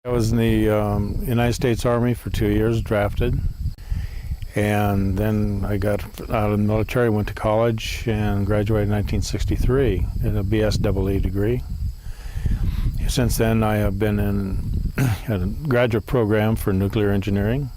I was in the United States Army for 2 years, drafted, and then I got out of the military, went to college, and graduated in 1963 in a BSEE degree. Since then, I have been in a graduate program for nuclear engineering.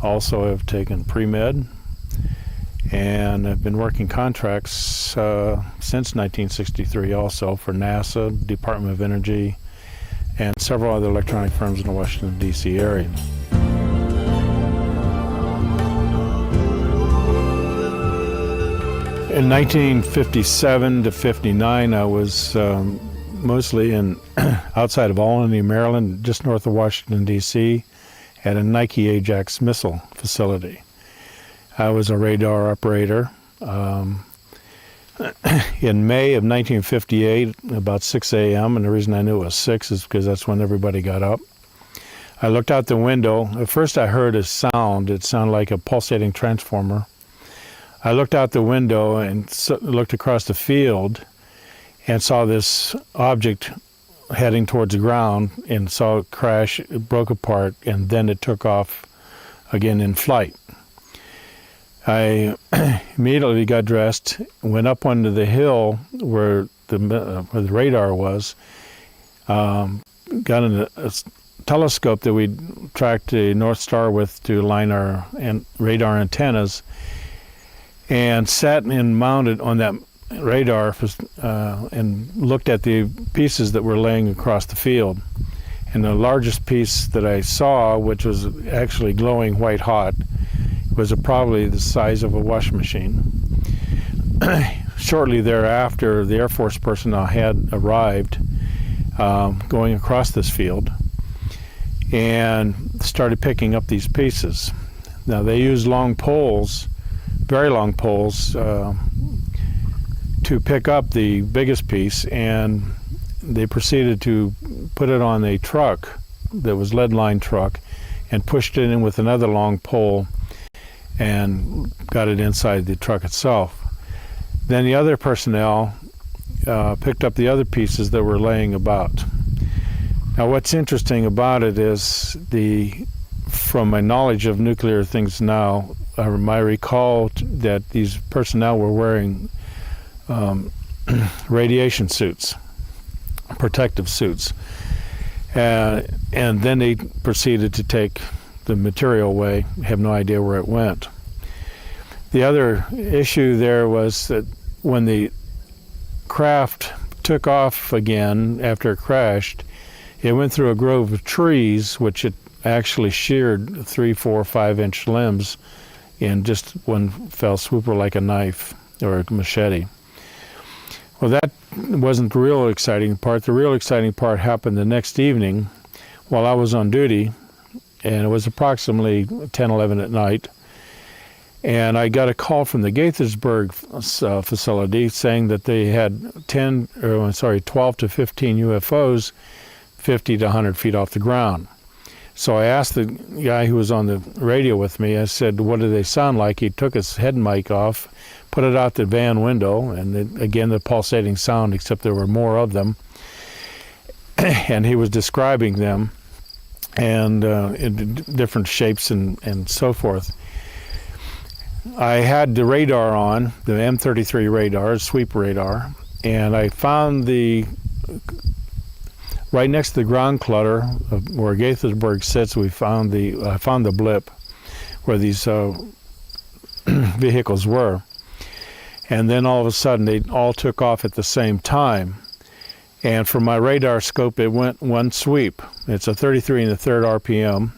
Also, have taken pre-med, and I've been working contracts since 1963 also for NASA, Department of Energy, and several other electronic firms in the Washington, D.C. area. In 1957 to 59, I was mostly outside of Albany, Maryland, just north of Washington, D.C., at a נייקי Ajax missile facility. I was a radar operator. In May of 1958, about 6 a.m., and the reason I knew it was 6 is because that's when everybody got up. I looked out the window. At first I heard a sound. It sounded like a pulsating transformer. I looked out the window and looked across the field and saw this object heading towards the ground and saw it crash. It broke apart, and then it took off again in flight. I immediately got dressed, went up onto the hill where the radar was, got a telescope that we tracked a North Star with to line our radar antennas, and sat and mounted on that radar and looked at the pieces that were laying across the field. And the largest piece that I saw, which was actually glowing white hot, was probably the size of a washing machine. Shortly thereafter, the Air Force personnel had arrived going across this field and started picking up these pieces. Now, they used long poles, very long poles, to pick up the biggest piece, and they proceeded to put it on a truck that was lead-lined truck and pushed it in with another long pole and got it inside the truck itself. Then the other personnel picked up the other pieces that were laying about. Now, what's interesting about it is from my knowledge of nuclear things now, I recall that these personnel were wearing radiation suits, protective suits, and then they proceeded to take the material away. Have no idea where it went. The other issue there was that when the craft took off again after it crashed, it went through a grove of trees, which it actually sheared 3, 4, 5-inch limbs in just one fell swoop, or like a knife or a machete. Well, that wasn't the real exciting part. The real exciting part happened the next evening while I was on duty, and it was approximately 10, 11 at night. And I got a call from the Gaithersburg facility saying that they had 12 to 15 UFOs 50 to 100 feet off the ground. So I asked the guy who was on the radio with me, I said, what do they sound like? He took his head mic off, put it out the van window, and again, the pulsating sound, except there were more of them. And he was describing them and in different shapes and so forth. I had the radar on, the M33 radar, sweep radar, and I found right next to the ground clutter where Gaithersburg sits, I found the blip where these vehicles were. And then all of a sudden they all took off at the same time. And from my radar scope, it went one sweep. It's a 33 1/3 RPM.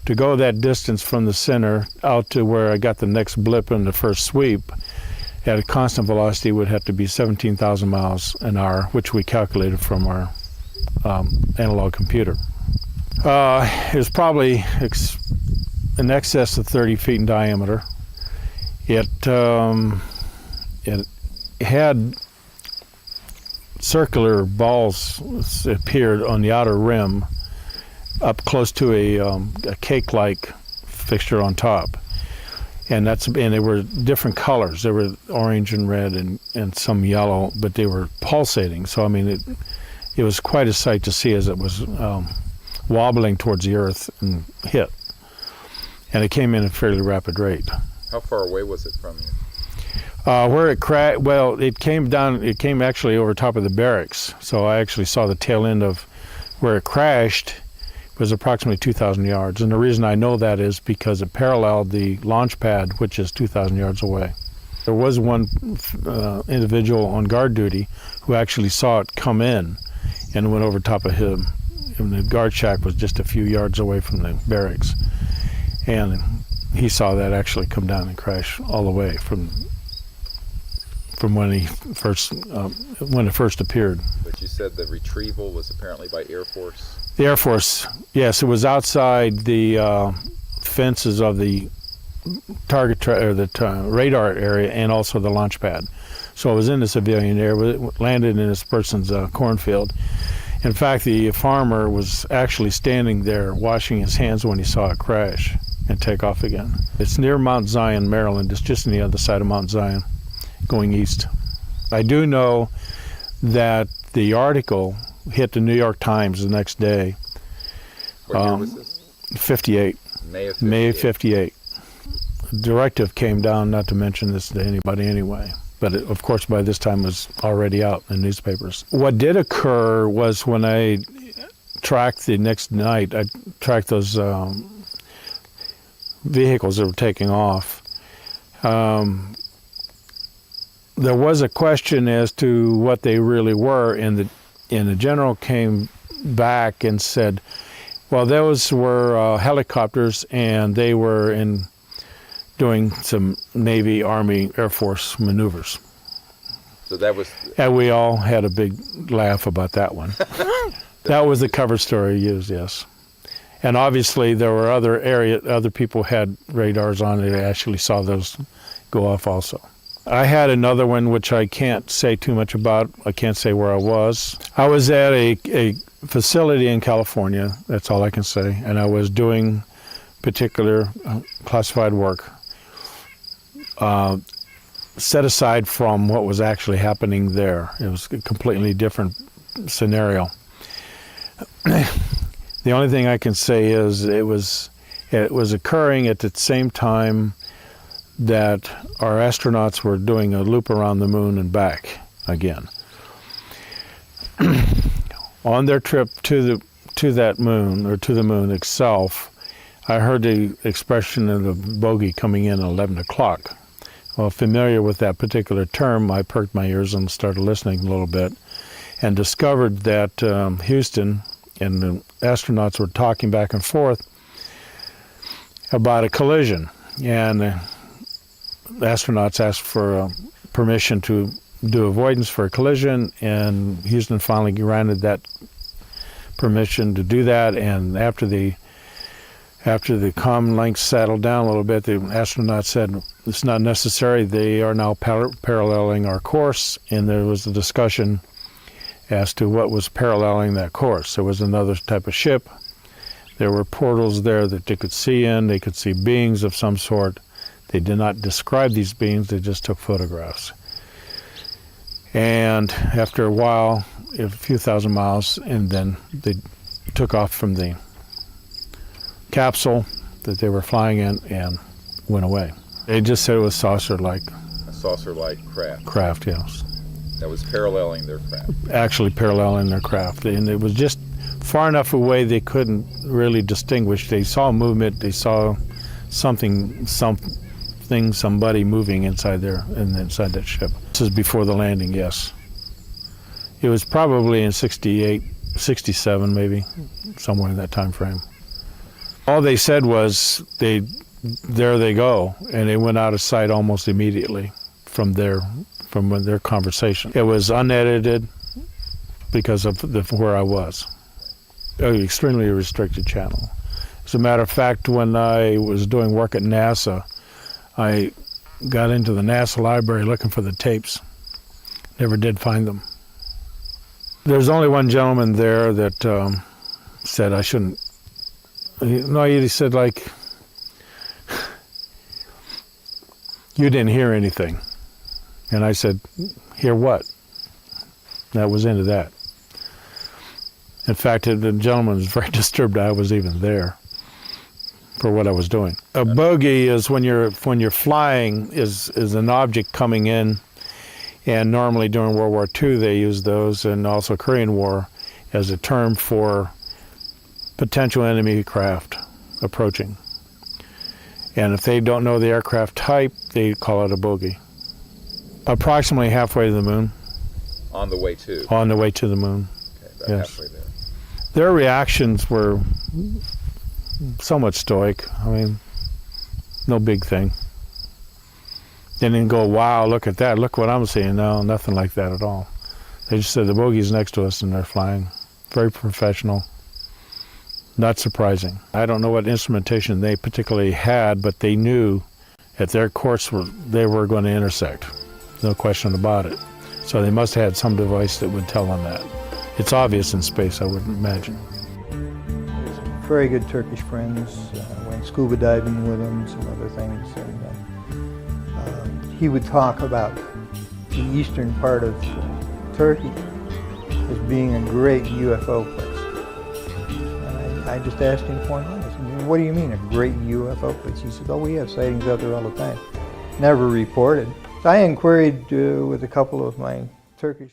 To go that distance from the center out to where I got the next blip in the first sweep at a constant velocity would have to be 17,000 miles an hour, which we calculated from our analog computer. It was probably in excess of 30 feet in diameter. It had circular balls appeared on the outer rim up close to a cake-like fixture on top. And they were different colors. They were orange and red and some yellow, but they were pulsating. So, I mean, it was quite a sight to see as it was wobbling towards the earth and hit. And it came in at a fairly rapid rate. How far away was it from you? Where it crashed, well, it came actually over top of the barracks. So I actually saw the tail end of where it crashed. It was approximately 2,000 yards. And the reason I know that is because it paralleled the launch pad, which is 2,000 yards away. There was one individual on guard duty who actually saw it come in and went over top of him. And the guard shack was just a few yards away from the barracks. And he saw that actually come down and crash all the way from when it first appeared. But you said the retrieval was apparently by Air Force? The Air Force, yes, it was outside the fences of the target radar area and also the launch pad. So it was in the civilian air, it landed in this person's cornfield. In fact, the farmer was actually standing there washing his hands when he saw it crash and take off again. It's near Mount Zion, Maryland. It's just on the other side of Mount Zion, going east. I do know that the article hit the New York Times the next day. What year was this? 58. May of 58. May of 58. The directive came down not to mention this to anybody anyway. But it, of course, by this time it was already out in newspapers. What did occur was when I tracked the next night, I tracked those vehicles that were taking off. There was a question as to what they really were, and the general came back and said, well, those were helicopters, and they were doing some Navy, Army, Air Force maneuvers. So that was... And we all had a big laugh about that one. That was the cover story used, yes. And obviously there were other people had radars on it. I actually saw those go off also. I had another one which I can't say too much about. I can't say where I was. I was at a facility in California, that's all I can say, and I was doing particular classified work. Set aside from what was actually happening there. It was a completely different scenario. The only thing I can say is it was occurring at the same time that our astronauts were doing a loop around the moon and back again. On their trip to that moon, or to the moon itself, I heard the expression of the bogey coming in at 11 o'clock. Well, familiar with that particular term, I perked my ears and started listening a little bit and discovered that Houston and the astronauts were talking back and forth about a collision. And the astronauts asked for permission to do avoidance for a collision, and Houston finally granted that permission to do that. And after the comm links settled down a little bit, the astronauts said it's not necessary. They are now paralleling our course, and there was a discussion as to what was paralleling that course. There was another type of ship. There were portals there that they could see in. They could see beings of some sort. They did not describe these beings. They just took photographs. And after a while, a few thousand miles, and then they took off from the capsule that they were flying in and went away. They just said it was saucer-like. A saucer-like craft. Craft, yes. That was paralleling their craft. Actually paralleling their craft. And it was just far enough away they couldn't really distinguish. They saw movement, they saw somebody moving inside that ship. This is before the landing, yes. It was probably in 68, 67 maybe, somewhere in that time frame. All they said was, there they go, and they went out of sight almost immediately from their conversation. It was unedited because of where I was. An extremely restricted channel. As a matter of fact, when I was doing work at NASA, I got into the NASA library looking for the tapes. Never did find them. There's only one gentleman there that said I shouldn't. No, he said, like, you didn't hear anything. And I said, hear what? That was into that. In fact, the gentleman was very disturbed I was even there for what I was doing. A bogey is when you're flying is an object coming in, and normally during World War II they used those, and also Korean War, as a term for potential enemy craft approaching. And if they don't know the aircraft type, they call it a bogey. Approximately halfway to the moon. On the way to? On the way to the moon. Okay, about Yes. halfway there. Their reactions were somewhat stoic. I mean, no big thing. They didn't go, wow, look at that, look what I'm seeing. No, nothing like that at all. They just said the bogey's next to us and they're flying. Very professional. Not surprising. I don't know what instrumentation they particularly had, but they knew at their course they were going to intersect. No question about it. So they must have had some device that would tell them that. It's obvious in space, I would imagine. Very good Turkish friends. Went scuba diving with him, some other things. And he would talk about the eastern part of Turkey as being a great UFO place. And I just asked him point blank, I said, what do you mean a great UFO place? He said, oh, we have sightings out there all the time. Never reported. So I inquired with a couple of my Turkish